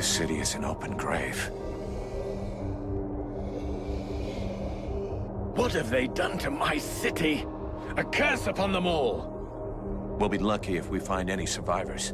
This city is an open grave. What have they done to my city? A curse upon them all! We'll be lucky if we find any survivors.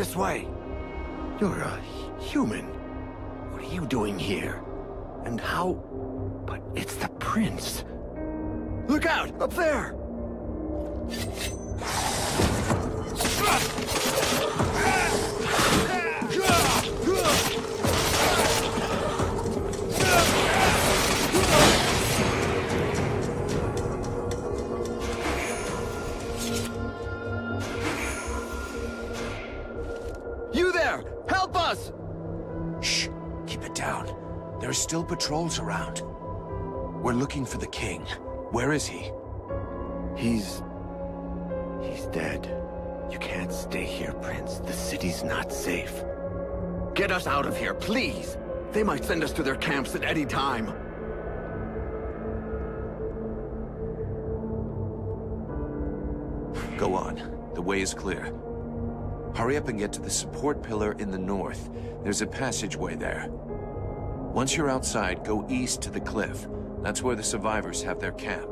This way. You're a human. What are you doing here? And how... But it's the prince. Look out! Up there! You there! Help us! Shh! Keep it down. There are still patrols around. We're looking for the king. Where is he? He's dead. You can't stay here, Prince. The city's not safe. Get us out of here, please! They might send us to their camps at any time. Go on. The way is clear. Hurry up and get to the support pillar in the north. There's a passageway there. Once you're outside, go east to the cliff. That's where the survivors have their camp.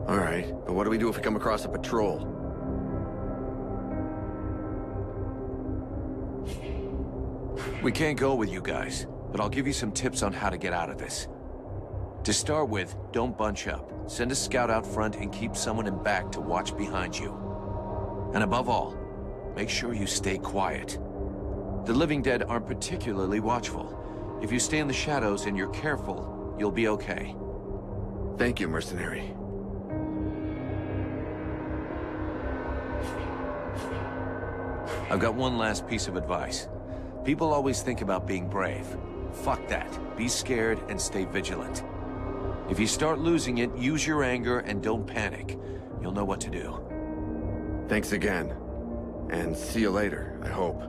All right, but what do we do if we come across a patrol? We can't go with you guys, but I'll give you some tips on how to get out of this. To start with, don't bunch up. Send a scout out front and keep someone in back to watch behind you. And above all, make sure you stay quiet. The living dead aren't particularly watchful. If you stay in the shadows and you're careful, you'll be okay. Thank you, mercenary. I've got one last piece of advice. People always think about being brave. Fuck that. Be scared and stay vigilant. If you start losing it, use your anger and don't panic. You'll know what to do. Thanks again. And see you later, I hope.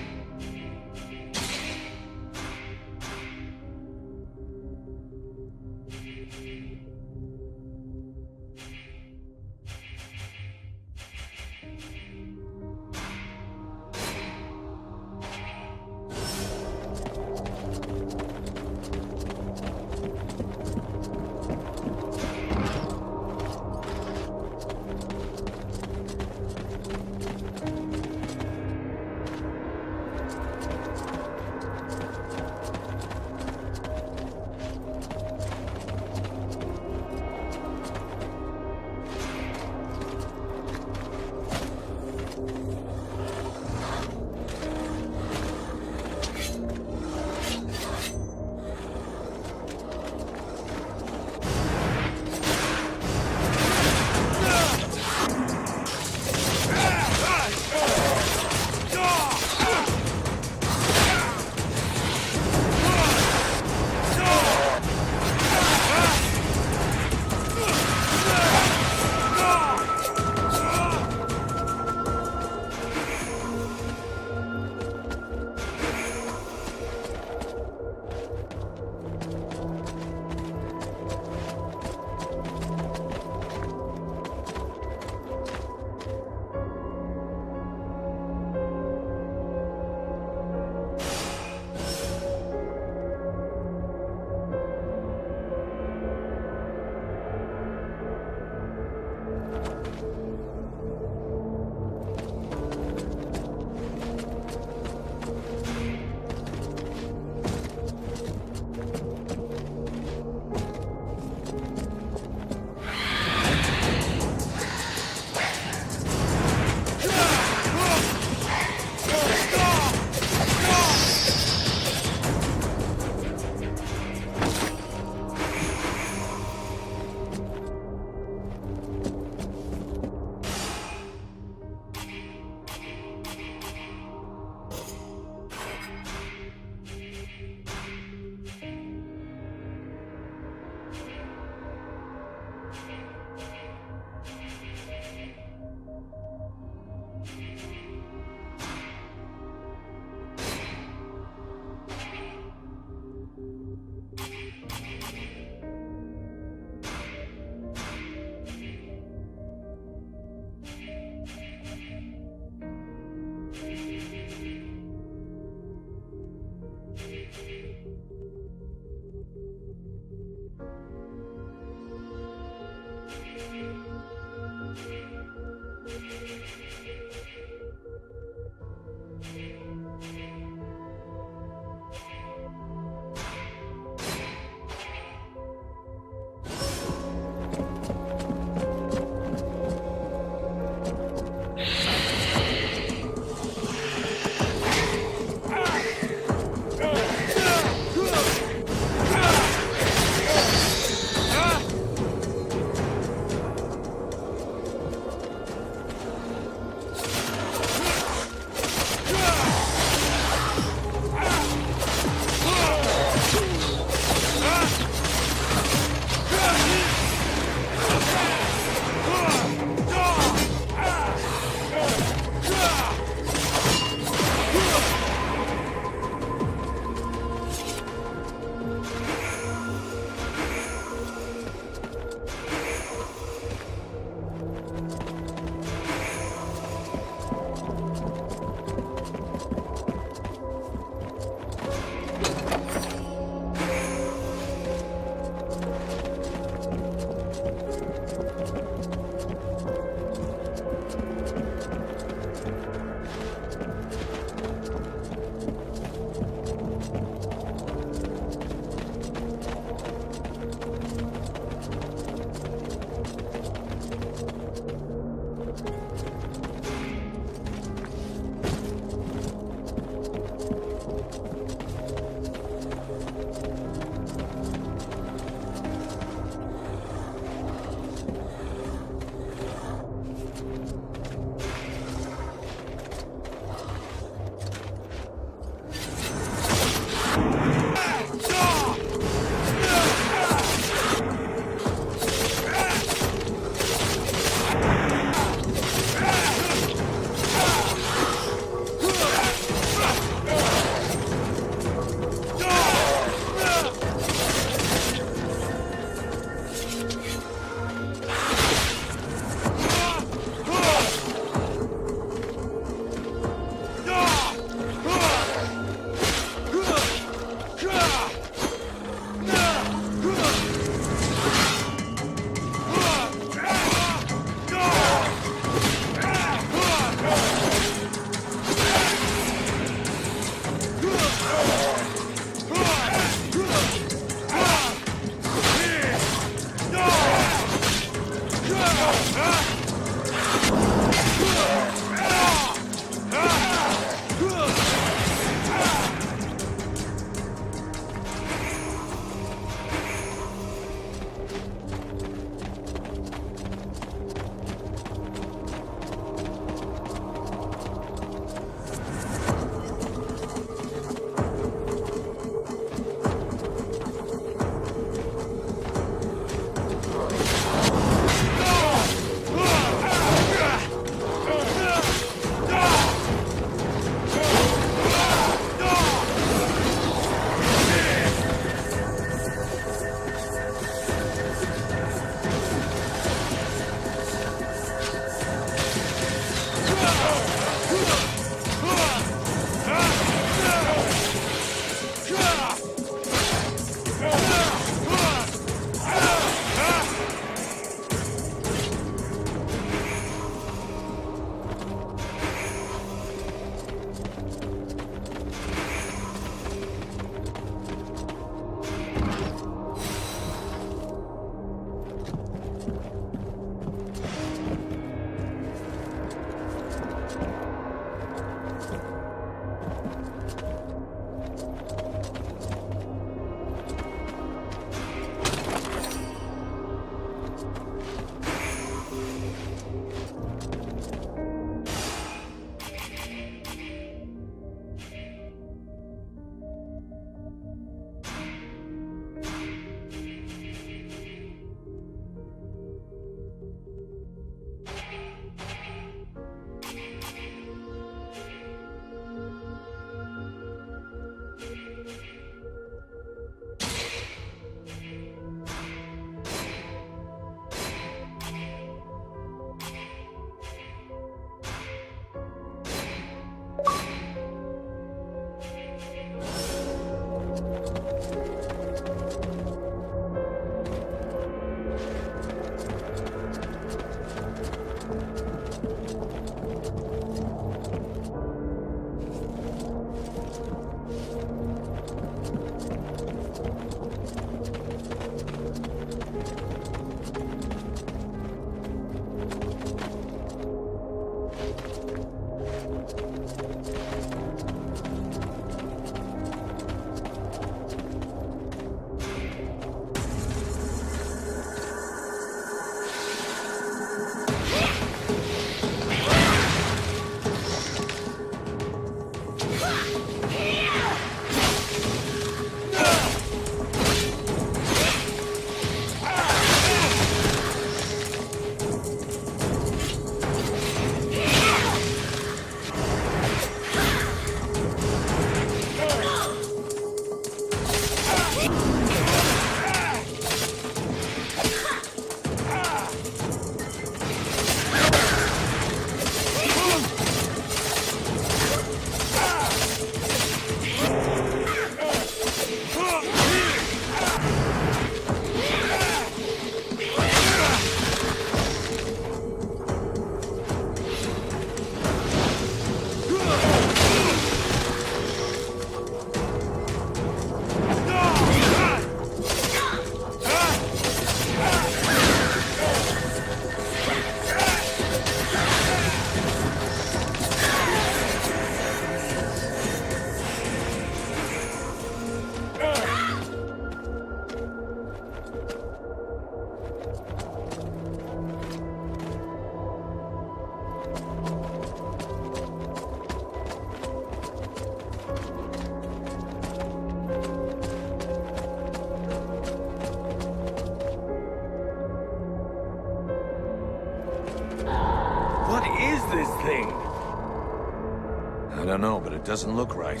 I don't know, but it doesn't look right.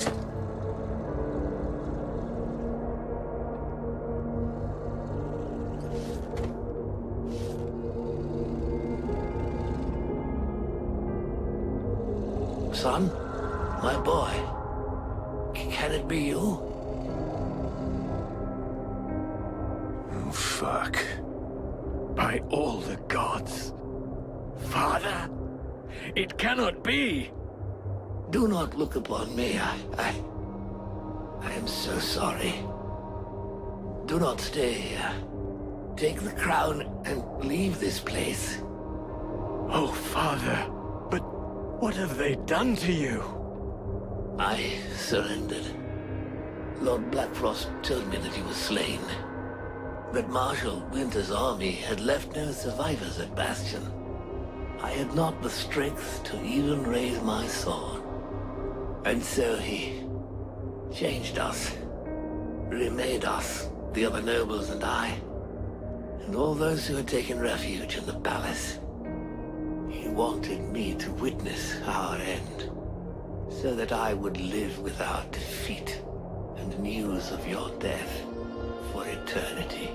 Son? My boy? Can it be you? Oh, fuck. By all the gods. Father? It cannot be! Do not look upon me. I am so sorry. Do not stay here. Take the crown and leave this place. Oh, Father. But what have they done to you? I surrendered. Lord Blackfrost told me that he was slain. That Marshal Winter's army had left no survivors at Bastion. I had not the strength to even raise my sword. And so he changed us, remade us, the other nobles and I, and all those who had taken refuge in the palace. He wanted me to witness our end, so that I would live without defeat and news of your death for eternity.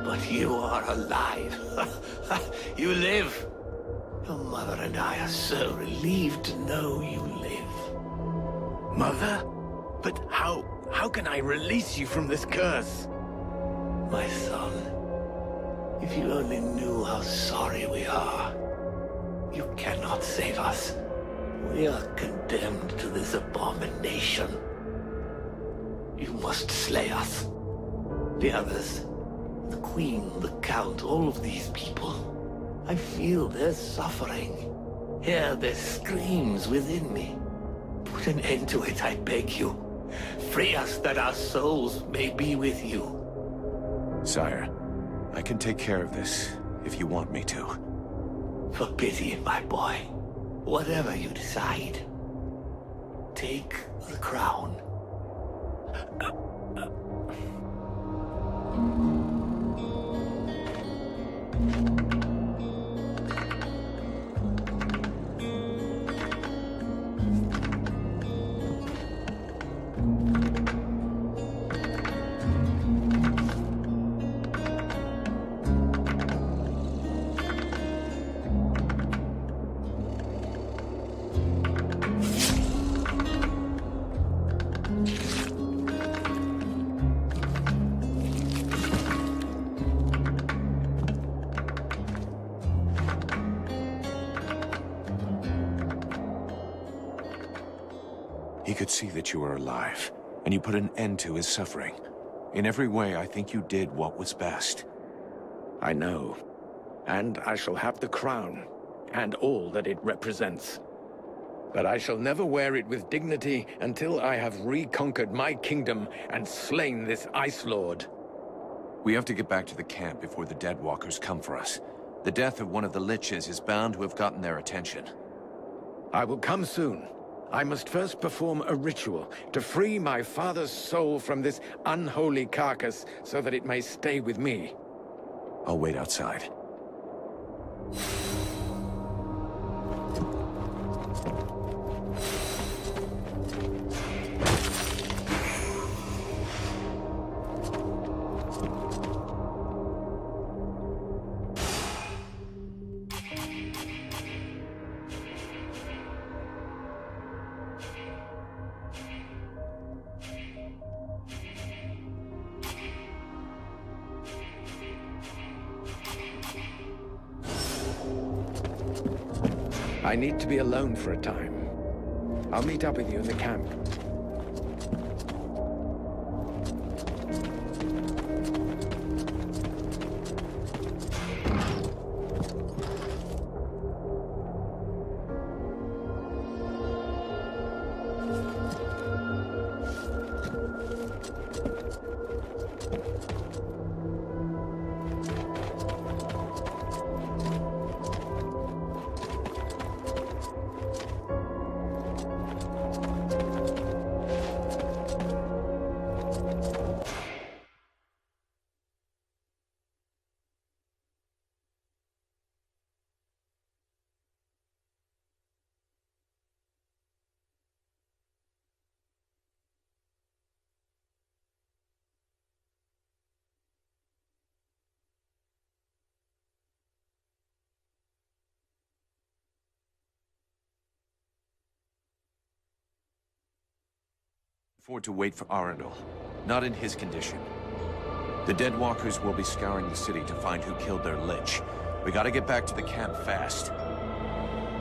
But you are alive. You live. Your mother and I are so relieved to know you live. Mother? But how can I release you from this curse? My son, if you only knew how sorry we are. You cannot save us. We are condemned to this abomination. You must slay us. The others, the Queen, the Count, all of these people. I feel their suffering. Hear their screams within me. Put an end to it, I beg you. Free us that our souls may be with you. Sire, I can take care of this, if you want me to. For pity, my boy. Whatever you decide. Take the crown. He could see that you were alive, and you put an end to his suffering. In every way, I think you did what was best. I know. And I shall have the crown, and all that it represents. But I shall never wear it with dignity until I have reconquered my kingdom and slain this Ice Lord. We have to get back to the camp before the Deadwalkers come for us. The death of one of the Liches is bound to have gotten their attention. I will come soon. I must first perform a ritual to free my father's soul from this unholy carcass so that it may stay with me. I'll wait outside. I need to be alone for a time. I'll meet up with you in the camp. afford to wait for Arundel. Not in his condition. The Dead Walkers will be scouring the city to find who killed their Lich. We gotta get back to the camp fast.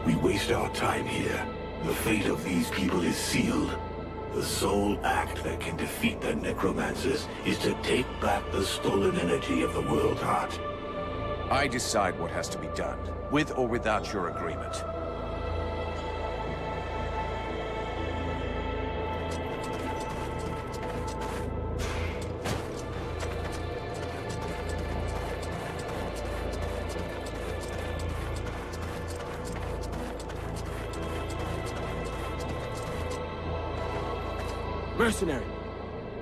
We waste our time here. The fate of these people is sealed. The sole act that can defeat the necromancers is to take back the stolen energy of the World Heart. I decide what has to be done, with or without your agreement. Mercenary.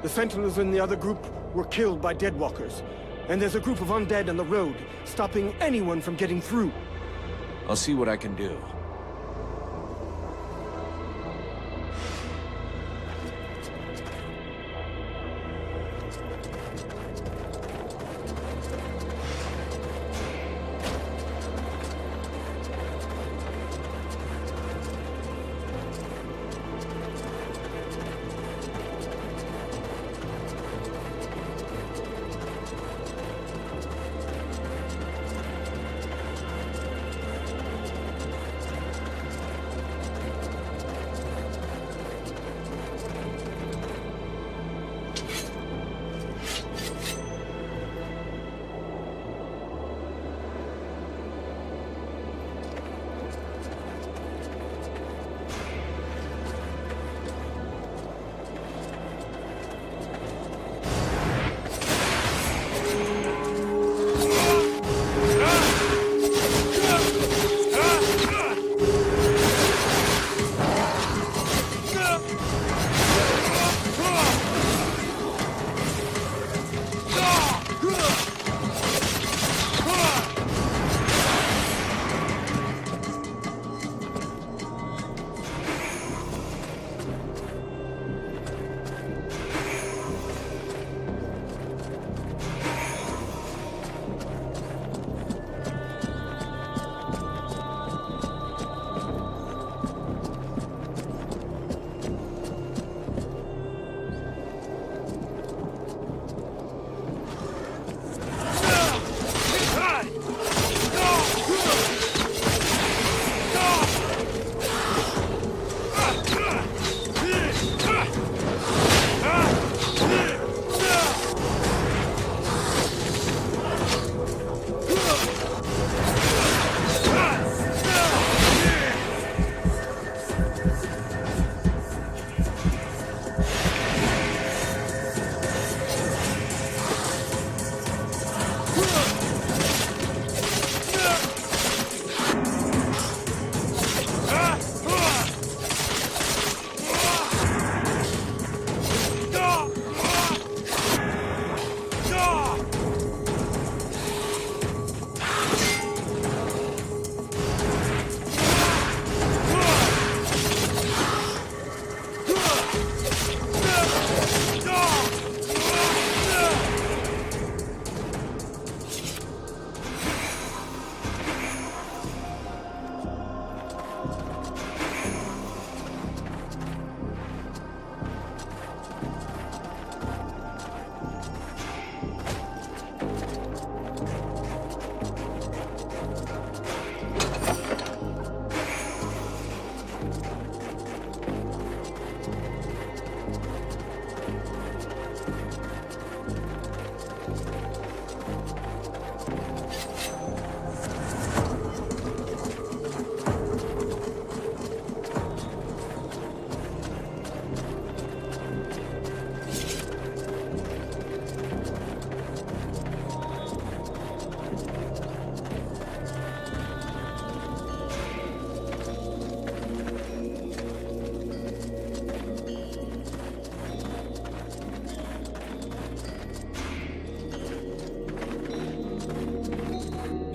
The Sentinels in the other group were killed by Deadwalkers. And there's a group of undead on the road, stopping anyone from getting through. I'll see what I can do.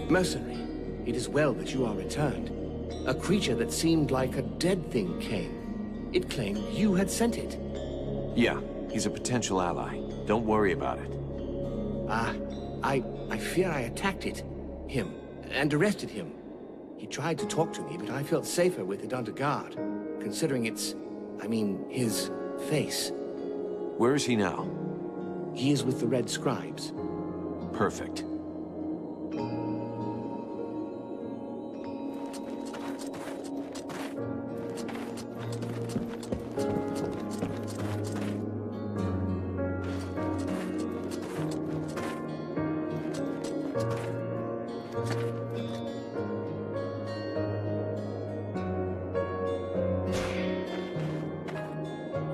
Mercenary, it is well that you are returned. A creature that seemed like a dead thing came. It claimed you had sent it. Yeah, he's a potential ally. Don't worry about it. I fear I attacked him, and arrested him. He tried to talk to me, but I felt safer with it under guard, considering his face. Where is he now? He is with the Red Scribes. Perfect.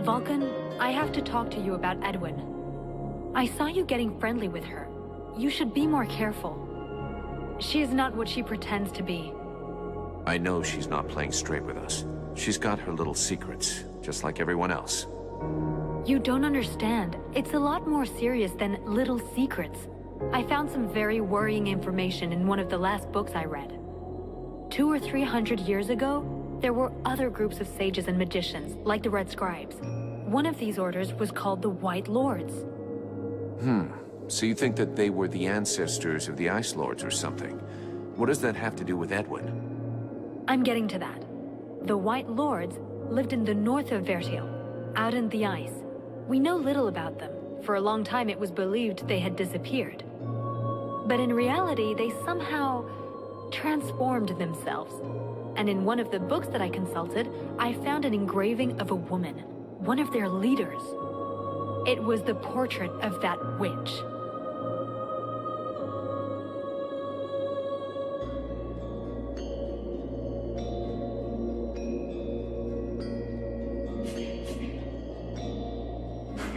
Vulcan, I have to talk to you about Edwin. I saw you getting friendly with her. You should be more careful. She is not what she pretends to be. I know she's not playing straight with us. She's got her little secrets, just like everyone else. You don't understand. It's a lot more serious than little secrets. I found some very worrying information in one of the last books I read. 200 or 300 years ago, there were other groups of sages and magicians, like the Red Scribes. One of these orders was called the White Lords. So you think that they were the ancestors of the Ice Lords or something? What does that have to do with Edwin? I'm getting to that. The White Lords lived in the north of Vertil, out in the ice. We know little about them. For a long time it was believed they had disappeared. But in reality, they somehow transformed themselves. And in one of the books that I consulted, I found an engraving of a woman, one of their leaders. It was the portrait of that witch.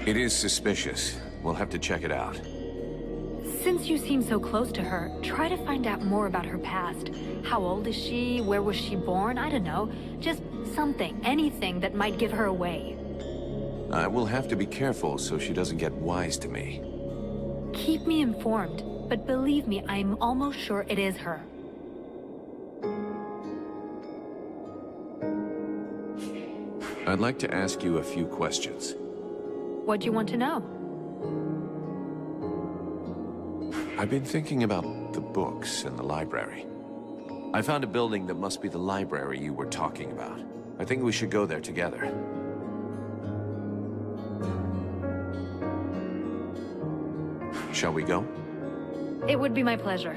It is suspicious. We'll have to check it out. Since you seem so close to her, try to find out more about her past. How old is she? Where was she born? I don't know. Just something, anything that might give her away. I will have to be careful so she doesn't get wise to me. Keep me informed, but believe me, I'm almost sure it is her. I'd like to ask you a few questions. What do you want to know? I've been thinking about the books in the library. I found a building that must be the library you were talking about. I think we should go there together. Shall we go? It would be my pleasure.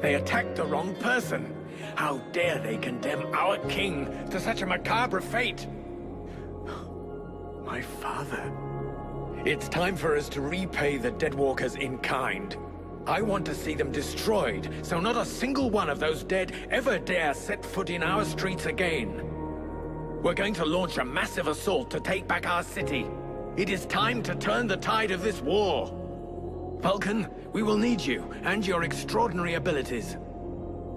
They attacked the wrong person. How dare they condemn our king to such a macabre fate? My father. It's time for us to repay the Deadwalkers in kind. I want to see them destroyed, so not a single one of those dead ever dare set foot in our streets again. We're going to launch a massive assault to take back our city. It is time to turn the tide of this war. Vulcan, we will need you and your extraordinary abilities.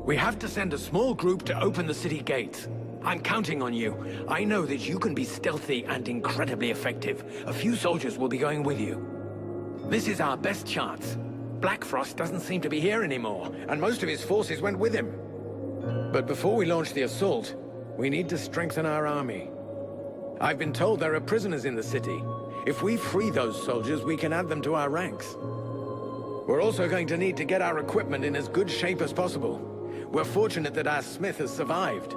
We have to send a small group to open the city gates. I'm counting on you. I know that you can be stealthy and incredibly effective. A few soldiers will be going with you. This is our best chance. Black Frost doesn't seem to be here anymore, and most of his forces went with him. But before we launch the assault, we need to strengthen our army. I've been told there are prisoners in the city. If we free those soldiers, we can add them to our ranks. We're also going to need to get our equipment in as good shape as possible. We're fortunate that our smith has survived.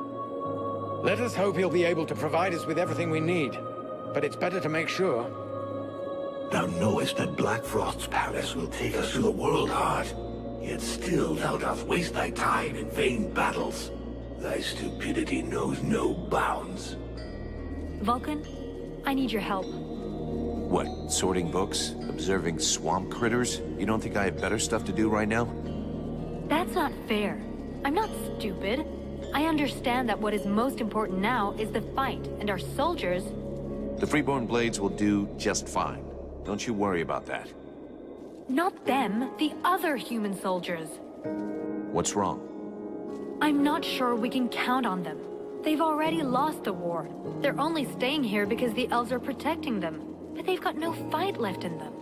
Let us hope he'll be able to provide us with everything we need. But it's better to make sure. Thou knowest that Black Frost's palace will take us to the world heart. Yet still thou dost waste thy time in vain battles. Thy stupidity knows no bounds. Vulcan, I need your help. What, sorting books? Observing swamp critters? You don't think I have better stuff to do right now? That's not fair. I'm not stupid. I understand that what is most important now is the fight, and our soldiers... The Freeborn Blades will do just fine. Don't you worry about that. Not them, the other human soldiers. What's wrong? I'm not sure we can count on them. They've already lost the war. They're only staying here because the elves are protecting them. But they've got no fight left in them.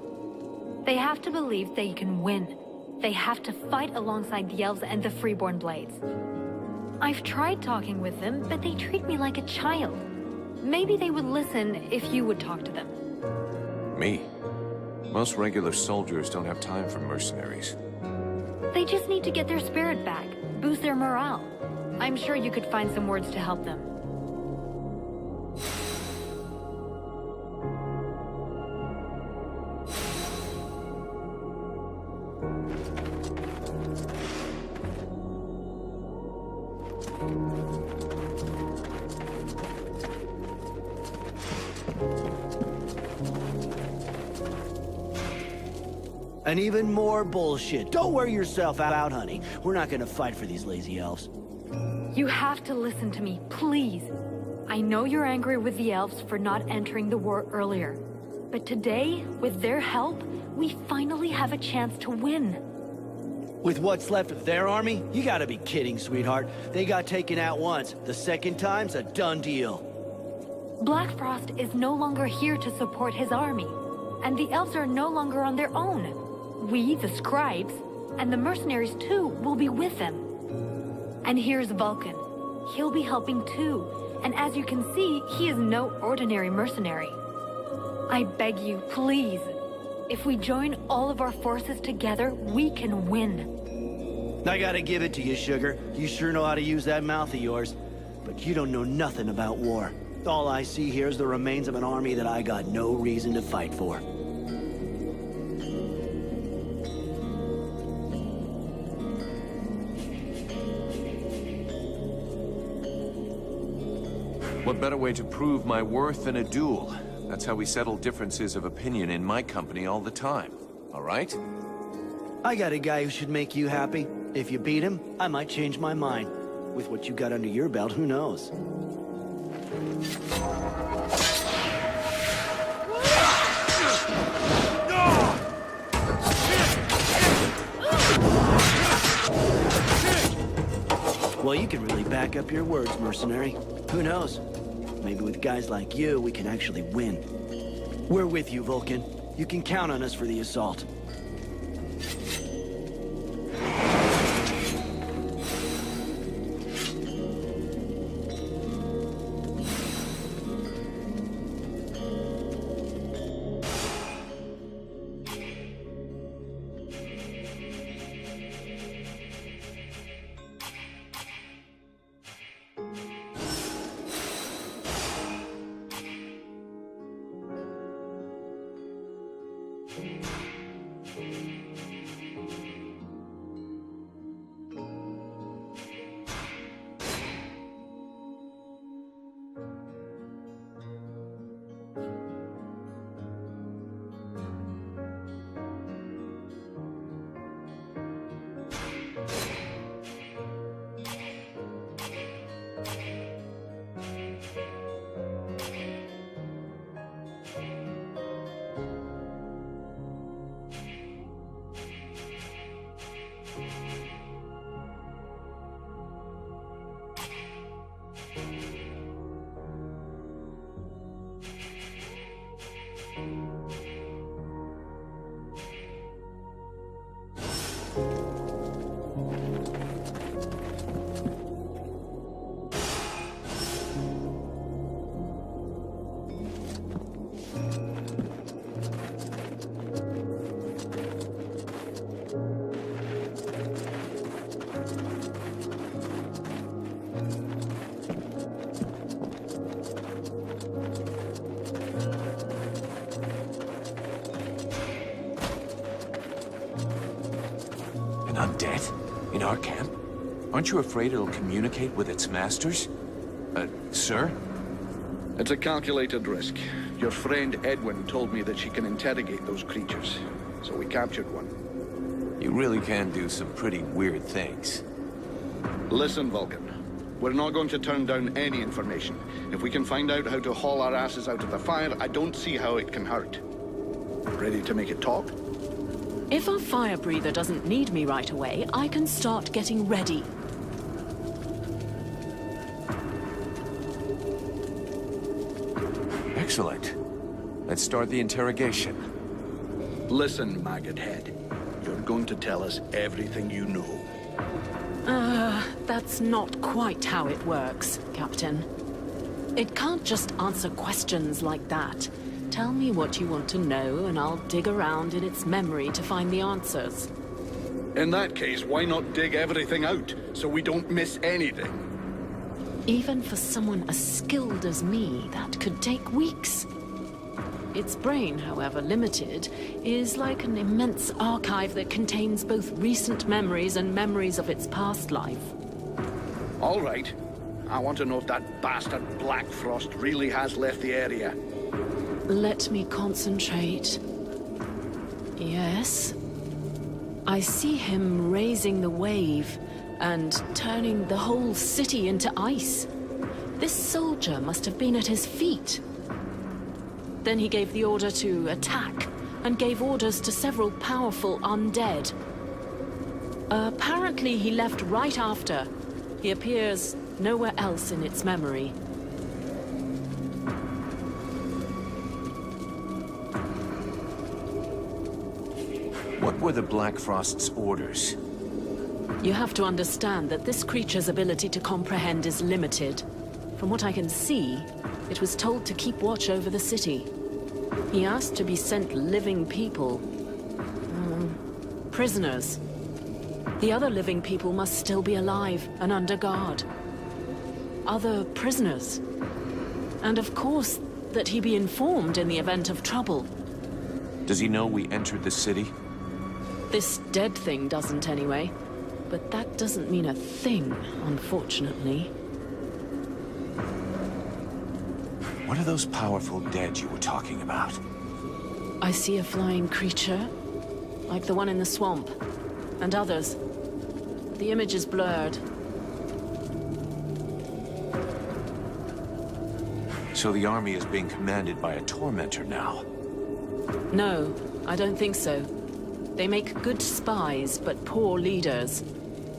They have to believe they can win. They have to fight alongside the elves and the Freeborn Blades. I've tried talking with them, but they treat me like a child. Maybe they would listen if you would talk to them. Me? Most regular soldiers don't have time for mercenaries. They just need to get their spirit back, boost their morale. I'm sure you could find some words to help them. And even more bullshit. Don't wear yourself out, honey. We're not gonna fight for these lazy elves. You have to listen to me, please. I know you're angry with the elves for not entering the war earlier. But today, with their help, we finally have a chance to win. With what's left of their army? You gotta be kidding, sweetheart. They got taken out once. The second time's a done deal. Black Frost is no longer here to support his army. And the elves are no longer on their own. We, the scribes, and the mercenaries too, will be with them. And here's Vulcan. He'll be helping too. And as you can see, he is no ordinary mercenary. I beg you, please. If we join all of our forces together, we can win. I gotta give it to you, Sugar. You sure know how to use that mouth of yours. But you don't know nothing about war. All I see here is the remains of an army that I got no reason to fight for. What better way to prove my worth than a duel? That's how we settle differences of opinion in my company all the time. All right? I got a guy who should make you happy. If you beat him, I might change my mind. With what you got under your belt, who knows? Well, you can really back up your words, mercenary. Who knows? Maybe with guys like you, we can actually win. We're with you, Vulcan. You can count on us for the assault. Undead? In our camp? Aren't you afraid it'll communicate with its masters? Sir? It's a calculated risk. Your friend Edwin told me that she can interrogate those creatures, so we captured one. You really can do some pretty weird things. Listen, Vulcan. We're not going to turn down any information. If we can find out how to haul our asses out of the fire, I don't see how it can hurt. Ready to make it talk? If our fire breather doesn't need me right away, I can start getting ready. Excellent. Let's start the interrogation. Listen, maggot head. You're going to tell us everything you know. That's not quite how it works, Captain. It can't just answer questions like that. Tell me what you want to know, and I'll dig around in its memory to find the answers. In that case, why not dig everything out, so we don't miss anything? Even for someone as skilled as me, that could take weeks. Its brain, however limited, is like an immense archive that contains both recent memories and memories of its past life. All right. I want to know if that bastard Black Frost really has left the area. Let me concentrate. Yes. I see him raising the wave and turning the whole city into ice. This soldier must have been at his feet. Then he gave the order to attack and gave orders to several powerful undead. Apparently he left right after. He appears nowhere else in its memory. What were the Black Frost's orders? You have to understand that this creature's ability to comprehend is limited. From what I can see, it was told to keep watch over the city. He asked to be sent living people. Prisoners. The other living people must still be alive and under guard. Other prisoners. And of course, that he be informed in the event of trouble. Does he know we entered the city? This dead thing doesn't anyway. But that doesn't mean a thing, unfortunately. What are those powerful dead you were talking about? I see a flying creature, like the one in the swamp, and others. The image is blurred. So the army is being commanded by a tormentor now? No, I don't think so. They make good spies, but poor leaders.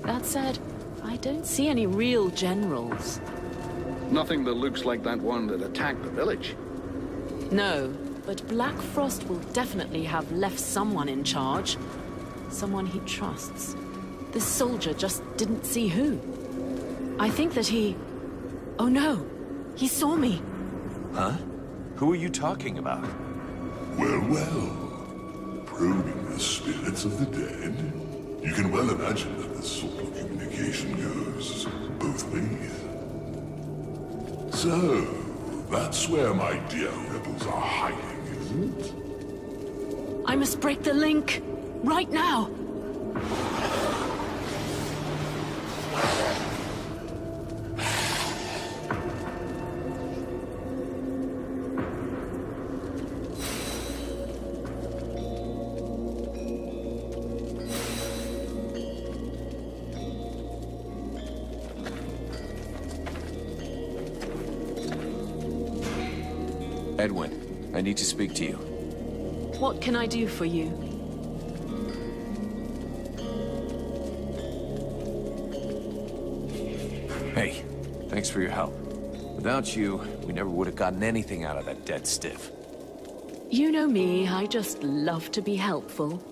That said, I don't see any real generals. Nothing that looks like that one that attacked the village. No, but Black Frost will definitely have left someone in charge. Someone he trusts. This soldier just didn't see who. I think that he... Oh no! He saw me! Huh? Who are you talking about? Well, well. Probing the spirits of the dead? You can well imagine that this sort of communication goes both ways. So, that's where my dear rebels are hiding, isn't it? I must break the link! Right now! Edwin, I need to speak to you. What can I do for you? Hey, thanks for your help. Without you, we never would have gotten anything out of that dead stiff. You know me, I just love to be helpful.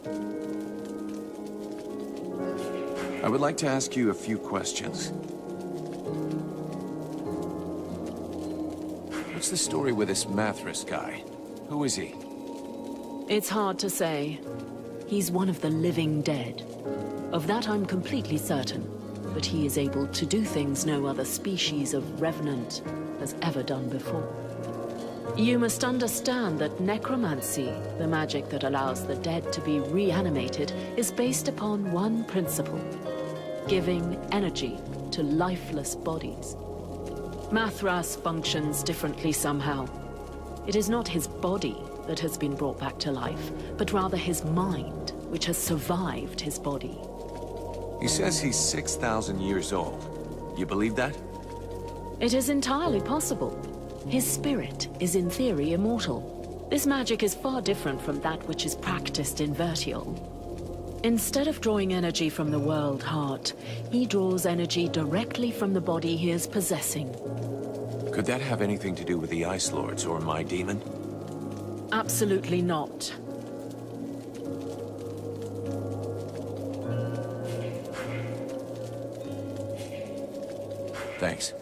I would like to ask you a few questions. What's the story with this Mathras guy? Who is he? It's hard to say. He's one of the living dead. Of that I'm completely certain. But he is able to do things no other species of revenant has ever done before. You must understand that necromancy, the magic that allows the dead to be reanimated, is based upon one principle: giving energy to lifeless bodies. Mathras functions differently somehow. It is not his body that has been brought back to life, but rather his mind, which has survived his body. He says he's 6,000 years old. You believe that? It is entirely possible. His spirit is in theory immortal. This magic is far different from that which is practiced in Vertial. Instead of drawing energy from the world heart, he draws energy directly from the body he is possessing. Could that have anything to do with the Ice Lords or my demon? Absolutely not. Thanks.